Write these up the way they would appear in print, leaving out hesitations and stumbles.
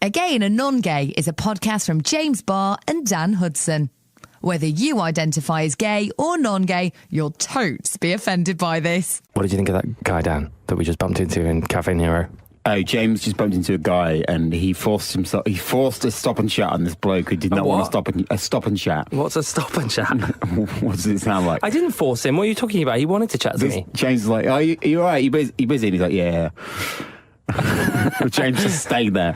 A Gay and A NonGay is a podcast from James Barr and Dan Hudson. Whether you identify as gay or non-gay, you'll totes be offended by this. What did you think of that guy, Dan, that we just bumped into in Cafe Nero? Oh, James just bumped into a guy and he forced a stop and chat on this bloke who did not want to stop and chat. What's a stop and chat? What does it sound like? I didn't force him. What are you talking about? He wanted to chat to me. James is like, "Oh, you all right? You busy?" And he's like, "Yeah." James just stayed there.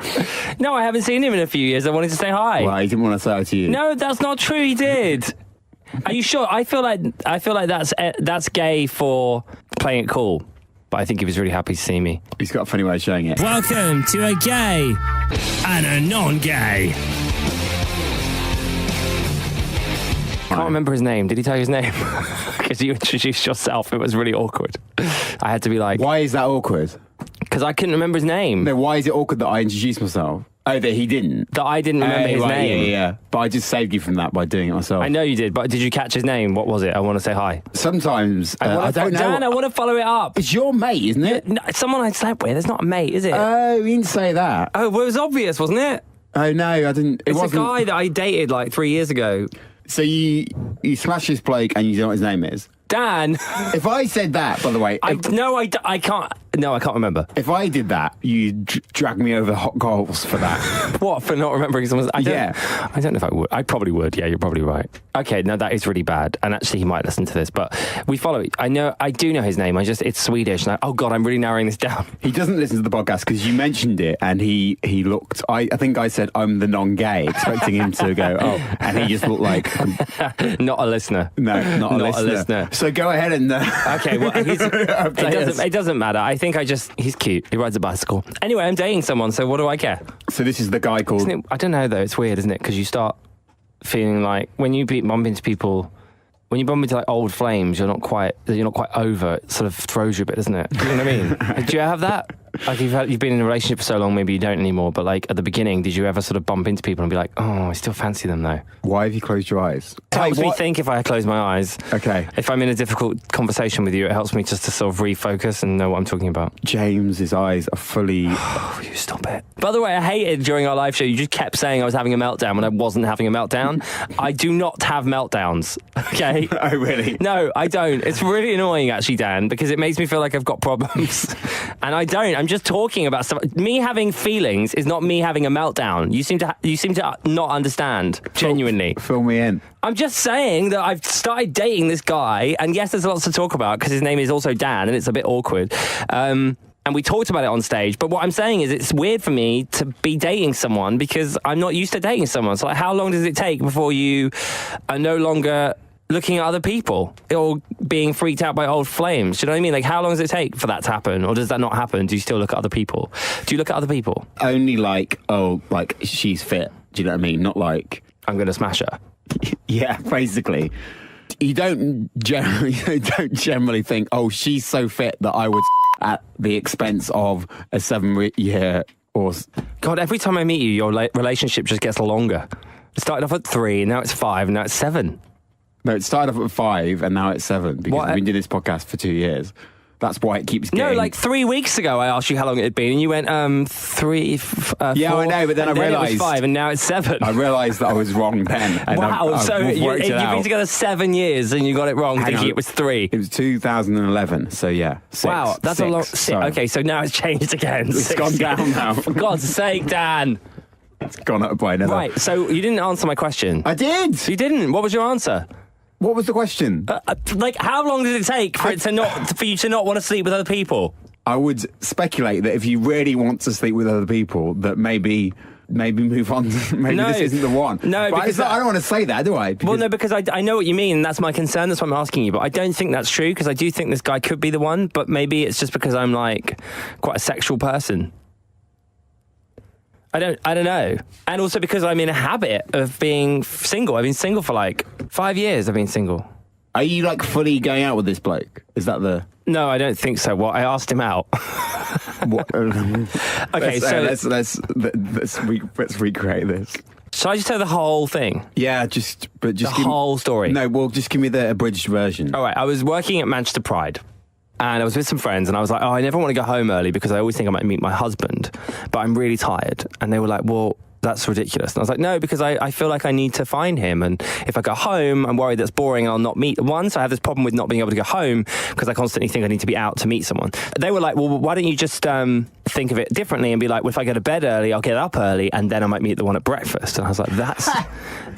No, I haven't seen him in a few years. I wanted to say hi. Well, he didn't want to say hi to you. No, that's not true. He did. Are you sure? I feel like that's gay for playing it cool. But I think he was really happy to see me. He's got a funny way of showing it. Welcome to A Gay and A NonGay. I can't remember his name. Did he tell you his name? Because you introduced yourself. It was really awkward. I had to be like... Why is that awkward? Because I couldn't remember his name. No, why is it awkward that I introduced myself? Oh, that he didn't? That I didn't remember his name. Yeah. But I just saved you from that by doing it myself. I know you did, but did you catch his name? What was it? I want to say hi. Sometimes, I don't know. Dan, I want to follow it up. It's your mate, isn't it? No, someone I slept with. It's not a mate, is it? Oh, you didn't say that. Oh, well, it was obvious, wasn't it? Oh, no, I didn't. It's a guy that I dated like 3 years ago. So you smash this bloke and you don't know what his name is? Dan. If I said that, by the way... I can't... No, I can't remember. If I did that, you'd drag me over hot coals for that. What, for not remembering someone's... I don't know if I would. I probably would. Yeah, you're probably right. Okay, no, that is really bad. And actually, he might listen to this, but we follow it. I do know his name. It's Swedish. And oh, God, I'm really narrowing this down. He doesn't listen to the podcast because you mentioned it and he looked... I think I said, "I'm the non-gay," expecting him to go, "Oh," and he just looked like... Not a listener. No, not a listener. So go ahead and... Okay, well, it doesn't matter. I think he's cute. He rides a bicycle. Anyway, I'm dating someone, so what do I care? So this is the guy called... I don't know, though. It's weird, isn't it? Because you start feeling like when you bump into people... When you bump into like old flames, you're not quite over. It sort of throws you a bit, doesn't it? Do you know what I mean? Do you have that? Like you've been in a relationship for so long, maybe you don't anymore. But like at the beginning, did you ever sort of bump into people and be like, "Oh, I still fancy them though"? Why have you closed your eyes? It helps me think if I close my eyes. Okay. If I'm in a difficult conversation with you, it helps me just to sort of refocus and know what I'm talking about. James's eyes are fully... Oh, you stop it. By the way, I hated during our live show, you just kept saying I was having a meltdown when I wasn't having a meltdown. I do not have meltdowns, okay? Oh, really? No, I don't. It's really annoying, actually, Dan, because it makes me feel like I've got problems. And I don't. I'm just talking about stuff. Me having feelings is not me having a meltdown. You seem to not understand, genuinely. Fill me in. I'm just saying that I've started dating this guy, and yes, there's lots to talk about because his name is also Dan, and it's a bit awkward. And we talked about it on stage, but what I'm saying is it's weird for me to be dating someone because I'm not used to dating someone. So like, how long does it take before you are no longer looking at other people or being freaked out by old flames? Do you know what I mean? Like, how long does it take for that to happen? Or does that not happen? Do you still look at other people? Do you look at other people? Only like, oh, like she's fit. Do you know what I mean? Not like... I'm going to smash her. Yeah, basically. You don't generally think, oh, she's so fit that I would at the expense of a 7-year or... God, every time I meet you, your relationship just gets longer. It started off at 3, and now it's 5, and now it's 7. No, it started off at 5, and now it's 7, because we've been doing this podcast for 2 years. That's why it keeps getting... No, like 3 weeks ago, I asked you how long it had been, and you went, 3, 4... Yeah, I know, but then I realised... it was 5, and now it's 7. I realised that I was wrong then. And wow, so you've been together 7 years, and you got it wrong, thinking it was 3. It was 2011, so yeah, 6. Wow, that's a lot... Okay, so now it's changed again. It's gone down now. For God's sake, Dan. It's gone up by another... Right, so you didn't answer my question. I did! You didn't? What was your answer? What was the question? Like, how long does it take for you to not want to sleep with other people? I would speculate that if you really want to sleep with other people, that maybe move on. Maybe this isn't the one. No, but because I don't want to say that, do I? Well, no, because I know what you mean, and that's my concern. That's why I'm asking you. But I don't think that's true, because I do think this guy could be the one. But maybe it's just because I'm like quite a sexual person. I don't know. And also because I'm in a habit of being single. I've been single for like 5 years. I've been single. Are you like fully going out with this bloke? Is that the... No, I don't think so. Well, I asked him out. What? Okay, let's recreate this. Shall I just tell the whole thing? Yeah, just the whole story. No, well, just give me the abridged version. All right, I was working at Manchester Pride. And I was with some friends and I was like, oh, I never want to go home early because I always think I might meet my husband, but I'm really tired. And they were like, well, that's ridiculous. And I was like, no, because I feel like I need to find him. And if I go home, I'm worried that's boring and I'll not meet one. So I have this problem with not being able to go home because I constantly think I need to be out to meet someone. They were like, well, why don't you just think of it differently and be like, well, if I go to bed early, I'll get up early and then I might meet the one at breakfast. And I was like,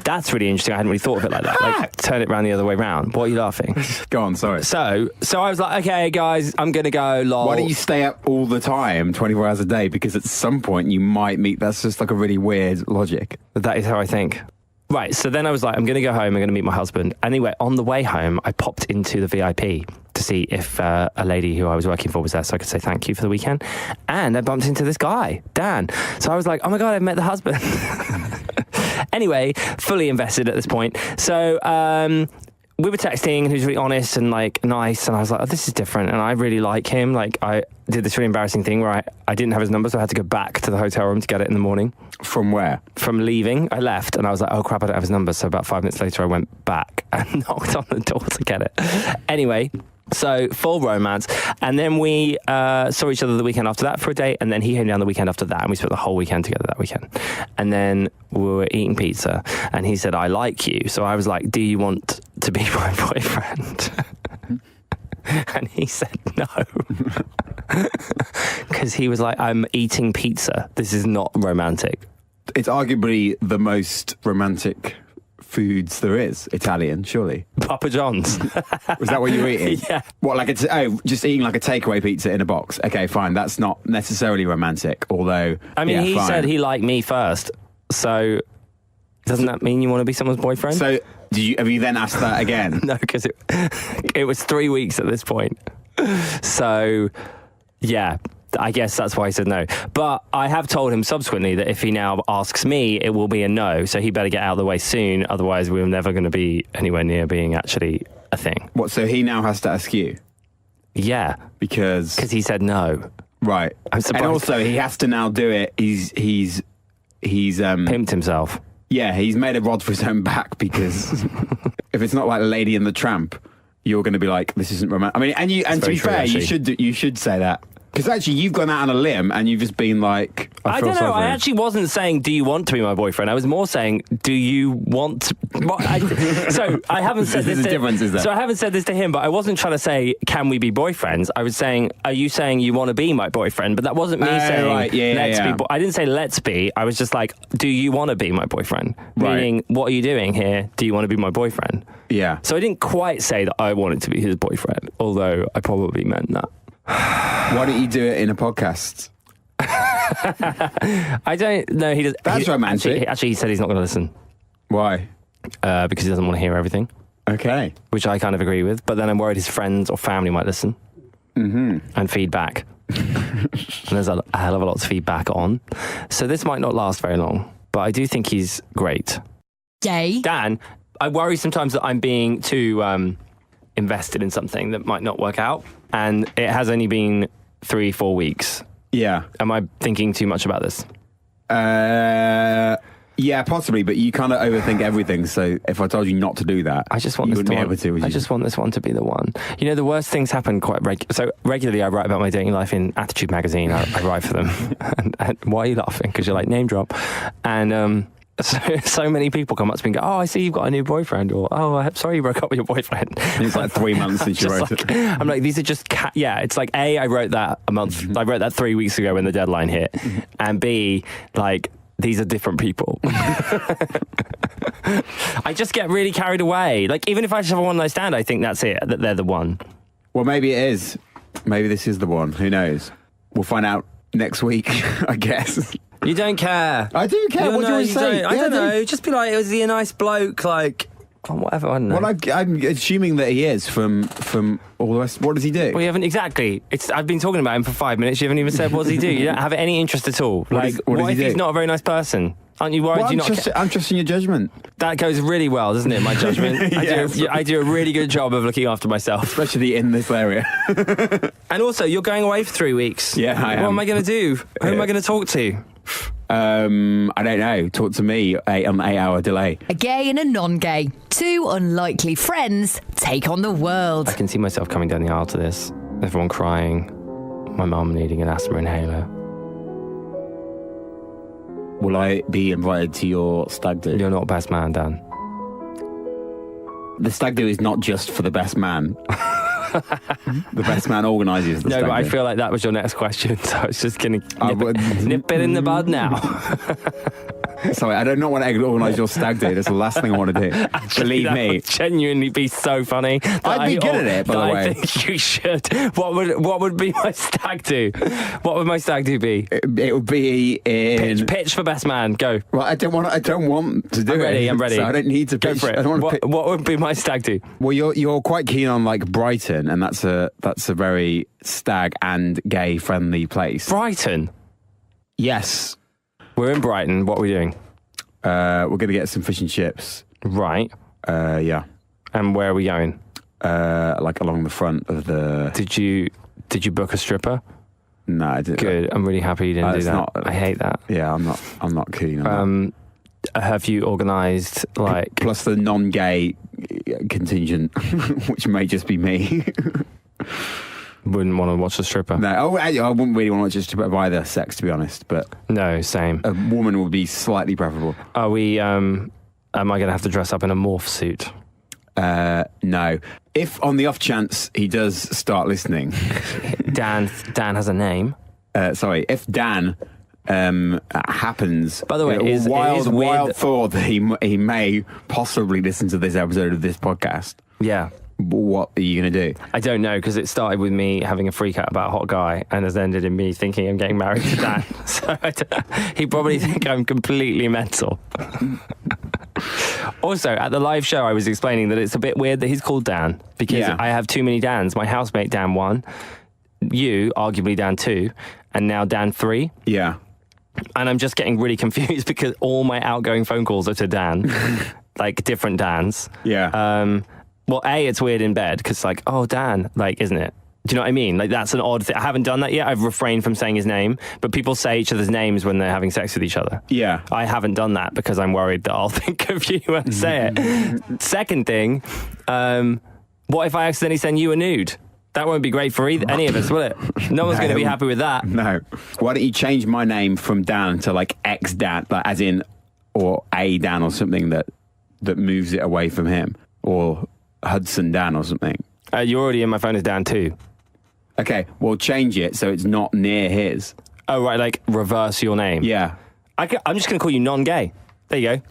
that's really interesting. I hadn't really thought of it like that. Like, turn it around the other way round. What are you laughing? Go on, sorry. So I was like, okay, guys, I'm going to go, lol. Why don't you stay up all the time, 24 hours a day? Because at some point you might meet... That's just like a really weird logic. That is how I think. Right, so then I was like, I'm going to go home, I'm going to meet my husband. Anyway, on the way home, I popped into the VIP to see if a lady who I was working for was there so I could say thank you for the weekend. And I bumped into this guy, Dan. So I was like, oh my God, I've met the husband. Anyway, fully invested at this point. So we were texting and he was really honest and like nice. And I was like, oh, this is different. And I really like him. Like I did this really embarrassing thing where I didn't have his number, so I had to go back to the hotel room to get it in the morning. From where? From leaving. I left and I was like, oh crap, I don't have his number. So about 5 minutes later, I went back and knocked on the door to get it. Anyway, so full romance. And then we saw each other the weekend after that for a date. And then he came down the weekend after that and we spent the whole weekend together that weekend. And then we were eating pizza and he said, I like you. So I was like, do you want to be my boyfriend? And he said no. Because he was like, I'm eating pizza. This is not romantic. It's arguably the most romantic foods there is. Italian, surely. Papa John's. Was that what you were eating? Yeah. What, like just eating like a takeaway pizza in a box? Okay, fine. That's not necessarily romantic, although... I mean, he said he liked me first. So doesn't that mean you want to be someone's boyfriend? So have you then asked that again? No, because it was 3 weeks at this point. So, yeah, I guess that's why he said no. But I have told him subsequently that if he now asks me, it will be a no. So he better get out of the way soon. Otherwise, we're never going to be anywhere near being actually a thing. What, so he now has to ask you? Yeah. Because he said no. Right. I'm surprised. And also, he has to now do it. He's pimped himself. Yeah, he's made a rod for his own back because if it's not like Lady and the Tramp, you're going to be like, this isn't romantic. I mean, and to be fair, you should say that. Because actually, you've gone out on a limb and you've just been like, I don't know. I actually wasn't saying, do you want to be my boyfriend? I was more saying, do you want to... So I haven't said this to... difference, is there? So I haven't said this to him, but I wasn't trying to say, can we be boyfriends? I was saying, are you saying you want to be my boyfriend? But that wasn't me saying, right. let's be... I didn't say, let's be. I was just like, do you want to be my boyfriend? Right. Meaning, what are you doing here? Do you want to be my boyfriend? Yeah. So I didn't quite say that I wanted to be his boyfriend, although I probably meant that. Why don't you do it in a podcast? I don't know. He does. That's romantic. Actually, he said he's not going to listen. Why? Because he doesn't want to hear everything. Okay. Which I kind of agree with. But then I'm worried his friends or family might listen. Mm-hmm. And feedback. And there's a hell of a lot to feedback on. So this might not last very long. But I do think he's great. Gay. Dan, I worry sometimes that I'm being too invested in something that might not work out. And it has only been 3-4 weeks. Yeah. Am I thinking too much about this? Yeah, possibly, but you kind of overthink everything. So if I told you not to do that, I just want you this wouldn't be able to. Would you? I just want this one to be the one. You know, the worst things happen quite so regularly. I write about my dating life in Attitude magazine. I write for them. and why are you laughing? Because you're like, name drop. And so many people come up to me and go, oh, I see you've got a new boyfriend, or oh, I'm sorry you broke up with your boyfriend. It's like 3 months since you wrote it. I'm like, these are just it's like A, I wrote that a month. I wrote that 3 weeks ago when the deadline hit, and B, like, these are different people. I just get really carried away. Like, even if I just have a one night stand, I think that's it, that they're the one. Well, maybe it is. Maybe this is the one. Who knows? We'll find out next week, I guess. You don't care. I do care. What do you want to say? I don't know. Just be like, was he a nice bloke? Like, whatever. I don't know. Well, I'm assuming that he is from all the rest. What does he do? Well, you haven't exactly. I've been talking about him for 5 minutes. You haven't even said what does he do. You don't have any interest at all. What if he's not a very nice person? Aren't you worried? Well, I'm trusting your judgment. That goes really well, doesn't it? My judgment. Yes. I do a really good job of looking after myself, especially in this area. And also, you're going away for 3 weeks. Yeah, I am. What am I going to do? Who am I going to talk to? I don't know. Talk to me on an 8-hour delay. A gay and a non-gay. Two unlikely friends take on the world. I can see myself coming down the aisle to this. everyone crying, my mum needing an asthma inhaler. Will I be invited to your stag do? You're not best man, Dan. The stag do is not just for the best man. The best man organises the stag do. No, but I feel like that was your next question, so I was just going to nip it in the bud now. Sorry, I do not want to organise your stag do. That's the last thing I want to do. Actually, Believe that me. would genuinely be so funny. I'd be good at it, by the way. I think you should. What would be my stag do? What would my stag do be? It would be in... Pitch for best man. Go. Well, I don't want to do it. I'm ready. So I don't need to pitch. Go for it. I don't want to what would be my stag do? Well, you're quite keen on like Brighton, and that's a very stag and gay friendly place. Brighton? Yes. We're in Brighton. What are we doing? We're going to get some fish and chips. Right. Yeah. And where are we going? Like along the front of the... Did you book a stripper? No, I didn't. Good. I'm really happy you didn't do that. I hate that. Yeah, I'm not keen on that. Have you organised like... Plus the non-gay contingent, which may just be me. Wouldn't want to watch a stripper. No, I wouldn't really want to watch a stripper of either sex, to be honest. But no, same. A woman would be slightly preferable. Are we? Am I going to have to dress up in a morph suit? No. If on the off chance he does start listening, Dan has a name. Sorry, if Dan happens. By the way, it is wild thought that he may possibly listen to this episode of this podcast. Yeah. What are you going to do? I don't know, because it started with me having a freak out about a hot guy and has ended in me thinking I'm getting married to Dan. So he probably think I'm completely mental. Also, at the live show, I was explaining that it's a bit weird that he's called Dan, because I have too many Dans. My housemate, Dan 1, you, arguably Dan 2, and now Dan 3. Yeah. And I'm just getting really confused because all my outgoing phone calls are to Dan, like different Dans. Yeah. Well, it's weird in bed because, like, oh, Dan, like, isn't it? Do you know what I mean? Like, that's an odd thing. I haven't done that yet. I've refrained from saying his name, but people say each other's names when they're having sex with each other. Yeah. I haven't done that because I'm worried that I'll think of you when I say it. Second thing, what if I accidentally send you a nude? That won't be great for any of us, will it? No one's going to be happy with that. No. Why don't you change my name from Dan to, like, ex-Dan, like, as in, or a Dan or something that moves it away from him, or Hudson Dan or something. You're already in my phone as Dan too. Okay, well, change it so it's not near his. Oh, right, like reverse your name. Yeah. I'm just going to call you non-gay. There you go.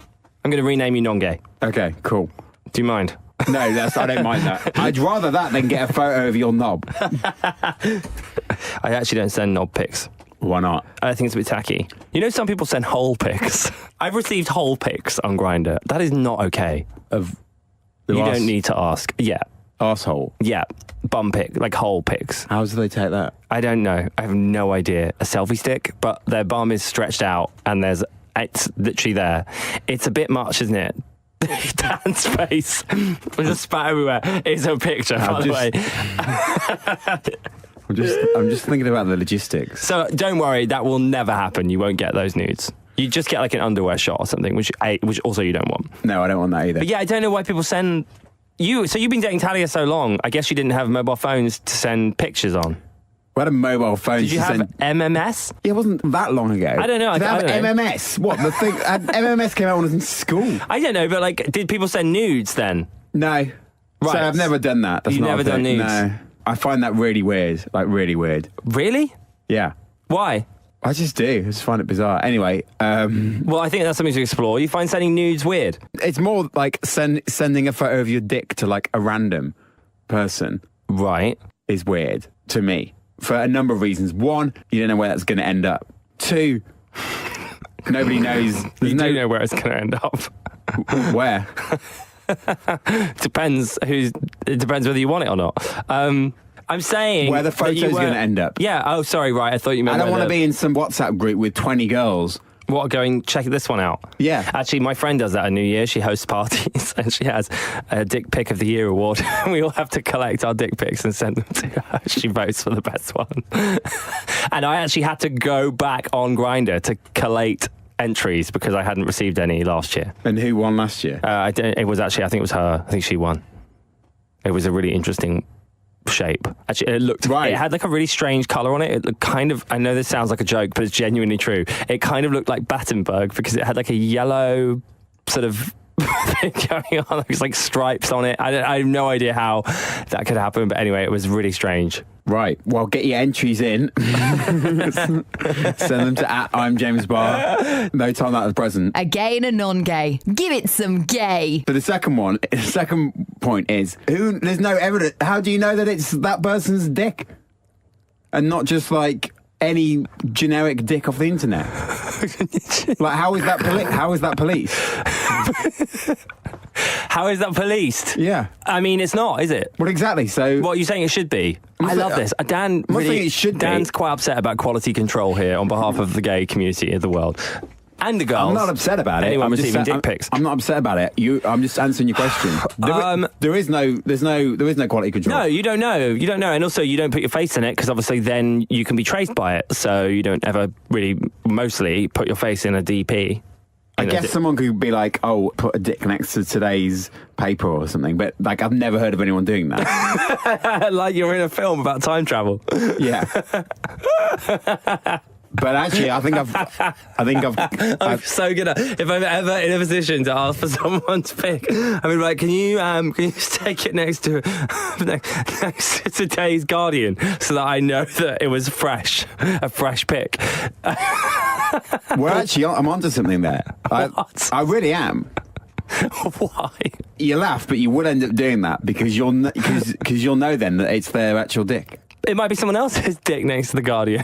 I'm going to rename you non-gay. Okay, cool. Do you mind? No, I don't mind that. I'd rather that than get a photo of your knob. I actually don't send knob pics. Why not? I think it's a bit tacky. You know, some people send hole pics. I've received hole pics on Grindr. That is not okay. You don't need to ask. Yeah. Arsehole? Yeah. Bum pic, like hole pics. How do they take that? I don't know. I have no idea. A selfie stick, but their bum is stretched out and it's literally there. It's a bit much, isn't it? Dan's face. There's a spat everywhere. It's a picture, by the way. I'm just thinking about the logistics. So don't worry, that will never happen. You won't get those nudes. You just get like an underwear shot or something, which also you don't want. No, I don't want that either. But yeah, I don't know why people send you. So you've been dating Talia so long. I guess you didn't have mobile phones to send pictures on. We had a mobile phone. Did you have MMS? Yeah, it wasn't that long ago. I don't know. Did I have MMS? What, the thing? MMS came out when I was in school. I don't know, but like, did people send nudes then? No. Right. So I've never done that. That's You've not never done nudes? No. I find that really weird. Like, really weird. Really? Yeah. Why? I just do. I just find it bizarre. Anyway. Well, I think that's something to explore. You find sending nudes weird? It's more like sending a photo of your dick to like a random person. Right. Is weird to me. For a number of reasons. One, you don't know where that's going to end up. Two, nobody knows. You do know where it's going to end up. Where? It depends whether you want it or not. I'm saying where the photo's going to end up. Yeah. Oh, sorry. Right. I thought you meant. I don't want to be in some WhatsApp group with 20 girls. What, going, check this one out? Yeah. Actually, my friend does that at New Year. She hosts parties and she has a Dick Pic of the Year award. We all have to collect our dick pics and send them to her. She votes for the best one. And I actually had to go back on Grindr to collate entries because I hadn't received any last year. And who won last year? I think it was her. I think she won. It was a really interesting shape. Actually, it looked right. It had like a really strange color on it. It looked kind of, I know this sounds like a joke, but it's genuinely true. It kind of looked like Battenberg because it had like a yellow sort of thing going on. It was like stripes on it. I have no idea how that could happen, but anyway, it was really strange. Right. Well, get your entries in. Send them to @I'm James Barr. No time out of the present. A gay and a non-gay. Give it some gay. But the second point is, there's no evidence. How do you know that it's that person's dick? And not just like any generic dick off the internet? Like, how is that police? How is that policed? Yeah. I mean, it's not, is it? Well, exactly. So what are you saying it should be? I love this. Dan really, it should Dan's be. quite upset about quality control here on behalf of the gay community of the world. And the girls. I'm not upset about it. Anyone receiving dick pics. I'm not upset about it. I'm just answering your question. There's no quality control. No, you don't know. You don't know. And also you don't put your face in it because obviously then you can be traced by it. So you don't ever really mostly put your face in a DP. I guess someone could be like, oh, put a dick next to today's paper or something. But like, I've never heard of anyone doing that. Like you're in a film about time travel. Yeah. But actually, I think I'm so good at, if I'm ever in a position to ask for someone's pic, I mean, like, can you just take it next to today's Guardian so that I know that it was a fresh pic? Well, actually, I'm onto something there. I really am. Why? You laugh, but you would end up doing that because you'll know then that it's their actual dick. It might be someone else's dick next to the Guardian.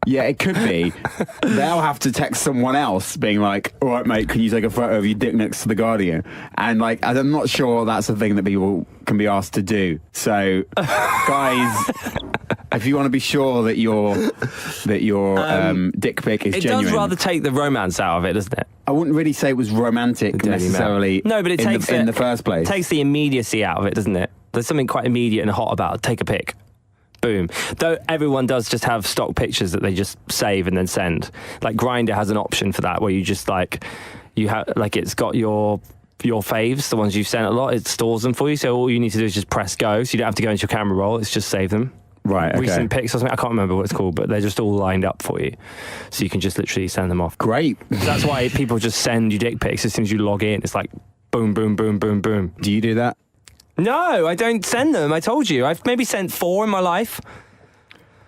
Yeah, it could be. They'll have to text someone else being like, all right, mate, can you take a photo of your dick next to the Guardian? And like, I'm not sure that's a thing that people can be asked to do. So, guys, if you want to be sure that your dick pic is genuine. It does rather take the romance out of it, doesn't it? I wouldn't really say it was romantic necessarily. No, but it takes in the first place. It takes the immediacy out of it, doesn't it? There's something quite immediate and hot about it. Take a pic. Boom. Though everyone does just have stock pictures that they just save and then send. Like Grindr has an option for that where you just it's got your faves, the ones you've sent a lot, it stores them for you. So all you need to do is just press go. So you don't have to go into your camera roll. It's just save them. Right, okay. Recent pics or something. I can't remember what it's called, but they're just all lined up for you. So you can just literally send them off. Great. That's why people just send you dick pics as soon as you log in. It's like boom, boom, boom, boom, boom. Do you do that? No, I don't send them. I told you. I've maybe sent 4 in my life.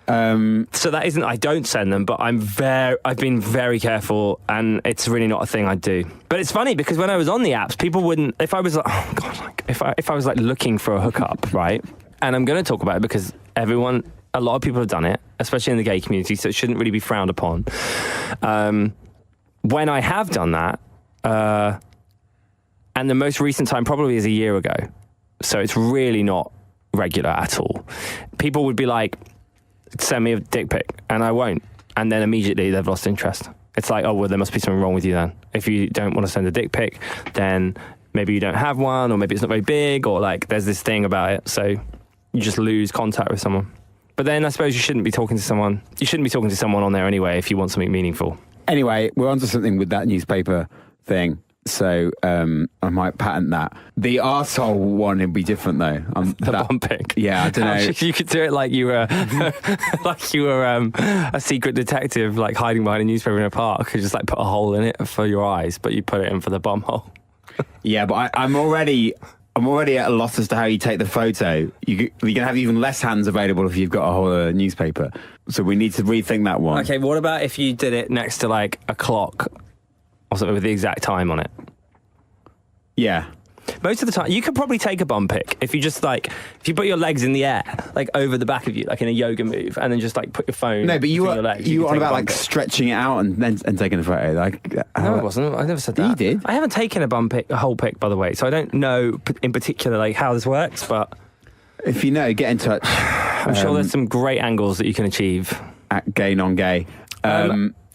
So that isn't, I don't send them, but I've been very careful and it's really not a thing I do. But it's funny because when I was on the apps, people wouldn't, if I was like, oh God, like if I was like looking for a hookup, right? And I'm going to talk about it because a lot of people have done it, especially in the gay community, so it shouldn't really be frowned upon. When I have done that, and the most recent time probably is a year ago, so it's really not regular at all. People would be like, send me a dick pic, and I won't. And then immediately they've lost interest. It's like, oh, well, there must be something wrong with you then. If you don't want to send a dick pic, then maybe you don't have one, or maybe it's not very big, or like there's this thing about it. So you just lose contact with someone. But then I suppose you shouldn't be talking to someone on there anyway if you want something meaningful. Anyway, we're onto something with that newspaper thing. So I might patent that. The arsehole one would be different though. The bum pic. Yeah, I don't know. You could do it like you were a secret detective, like hiding behind a newspaper in a park. You could just like put a hole in it for your eyes, but you put it in for the bum hole. Yeah, but I'm already at a loss as to how you take the photo. You're going to have even less hands available if you've got a whole newspaper. So we need to rethink that one. Okay, what about if you did it next to like a clock or something with the exact time on it? Yeah. Most of the time, you could probably take a bum pic if you just like, if you put your legs in the air, like over the back of you, like in a yoga move, and then just like put your phone. No, but you were on about like pic. stretching it out and taking a photo. Like, no, I wasn't. I never said that. You did. I haven't taken a whole pic, by the way, so I don't know in particular like how this works. But if you know, get in touch. I'm sure there's some great angles that you can achieve at Gay NonGay.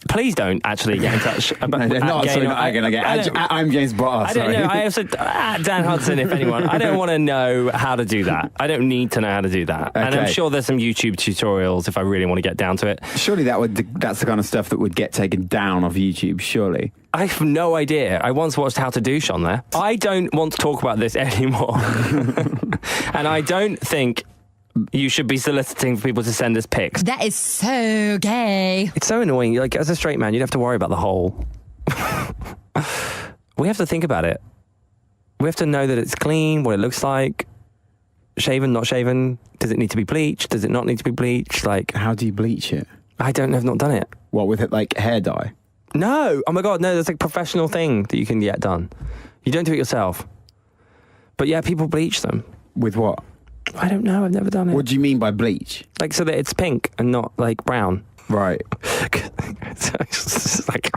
Please don't actually get in touch. No, they're not. Sorry, not going to get. I'm James Barr. I don't know. I also Dan Hudson. If anyone, I don't want to know how to do that. I don't need to know how to do that. Okay. And I'm sure there's some YouTube tutorials if I really want to get down to it. Surely that's the kind of stuff that would get taken down off YouTube. Surely. I have no idea. I once watched How to Douche on there. I don't want to talk about this anymore, and I don't think you should be soliciting for people to send us pics. That is so gay. It's so annoying. Like, as a straight man, you'd have to worry about the hole. We have to think about it. We have to know that it's clean, what it looks like. Shaven, not shaven. Does it need to be bleached? Does it not need to be bleached? Like, how do you bleach it? I don't know. I've not done it. What, with it like hair dye? No. Oh my God, no. There's like a professional thing that you can get done. You don't do it yourself. But yeah, people bleach them. With what? I don't know. I've never done it. What do you mean by bleach? Like, so that it's pink and not like brown. Right. It's like,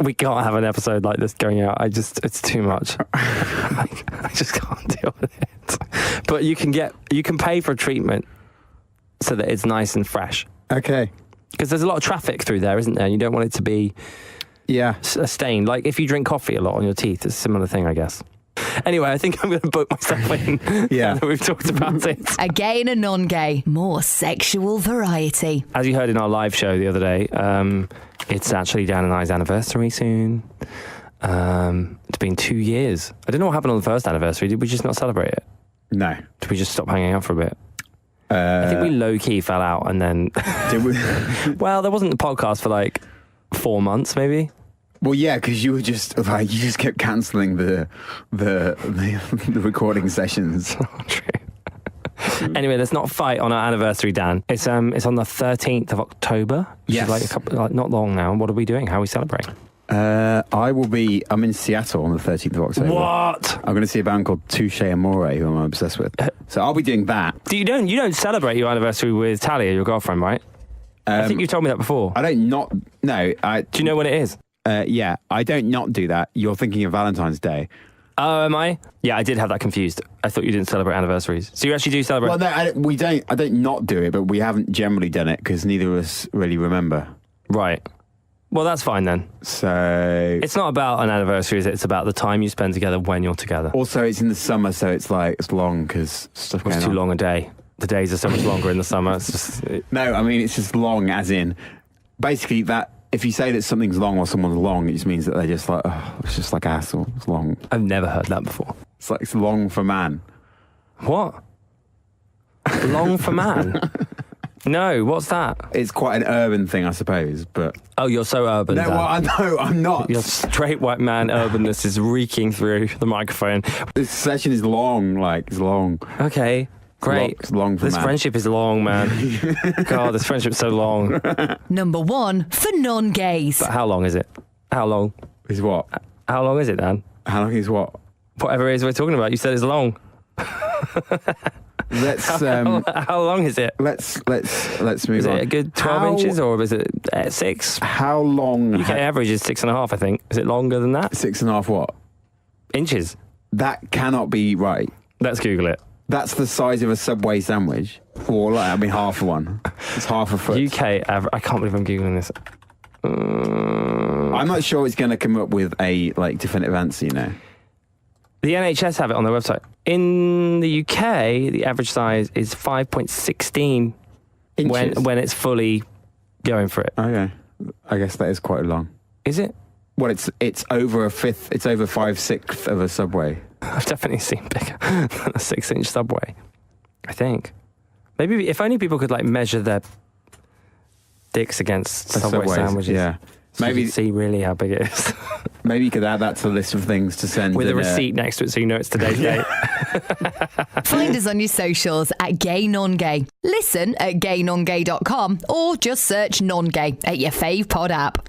we can't have an episode like this going out. It's too much. I just can't deal with it. But you can pay for a treatment so that it's nice and fresh. Okay. Because there's a lot of traffic through there, isn't there? And you don't want it to be a stain. Like if you drink coffee a lot on your teeth, it's a similar thing, I guess. Anyway, I think I'm going to book myself in. Yeah. Now that we've talked about it. A gay and a non-gay. More sexual variety. As you heard in our live show the other day, it's actually Dan and I's anniversary soon. It's been 2 years. I don't know what happened on the first anniversary. Did we just not celebrate it? No. Did we just stop hanging out for a bit? I think we low-key fell out and then... Did we? Well, there wasn't a podcast for like 4 months, maybe. Well, yeah, because you were just like you just kept cancelling the recording sessions. True. Anyway, let's not fight on our anniversary, Dan. It's on the 13th of October. Yes, like not long now. What are we doing? How are we celebrating? I'm in Seattle on the 13th of October. What? I'm going to see a band called Touche Amore, who I'm obsessed with. So I'll be doing that. You don't celebrate your anniversary with Talia, your girlfriend, right? I think you told me that before. I don't not. No. Do you know when it is? Yeah, I don't not do that. You're thinking of Valentine's Day. Oh, am I? Yeah, I did have that confused. I thought you didn't celebrate anniversaries. So you actually do celebrate? Well, no, we don't. I don't not do it, but we haven't generally done it because neither of us really remember. Right. Well, that's fine then. So it's not about an anniversary, is it? It's about the time you spend together when you're together. Also, it's in the summer, so it's long because stuff goes on. It's too long a day. The days are so much longer in the summer. It's just no. I mean, it's just long, as in basically that. If you say that something's long or someone's long, it just means that they're just like, oh, it's just like a hassle. It's long. I've never heard that before. It's like it's long for man. What? Long for man? No, what's that? It's quite an urban thing, I suppose, but... Oh, you're so urban, No, well, I'm not. Your straight white man urbanness is reeking through the microphone. This session is long, it's long. Okay, great. It's long for this man. Friendship is long, man. God, this friendship's so long. Number 1 for non-gays. But how long is it? How long? Is what? How long is it, Dan? How long is what? Whatever it is we're talking about. You said it's long. Let's. How long is it? Let's move is on. Is it a good 12 inches or is it 6? How long? UK average is 6.5, I think. Is it longer than that? 6.5 what? Inches. That cannot be right. Let's Google it. That's the size of a Subway sandwich, or half of one. It's half a foot. UK average. I can't believe I'm googling this. I'm not sure it's going to come up with a definitive answer. You know. The NHS have it on their website. In the UK, the average size is 5.16 when it's fully going for it. Okay. I guess that is quite long. Is it? Well, it's over a fifth. It's over 5/6 of a Subway. I've definitely seen bigger than a 6-inch Subway. I think. Maybe if only people could measure their dicks against Subway sandwiches. Yeah. So maybe you could see really how big it is. Maybe you could add that to the list of things to send. With a receipt next to it so you know it's today's date. Find us on your socials at Gay NonGay. Listen at gaynongay.com or just search non-gay at your fave pod app.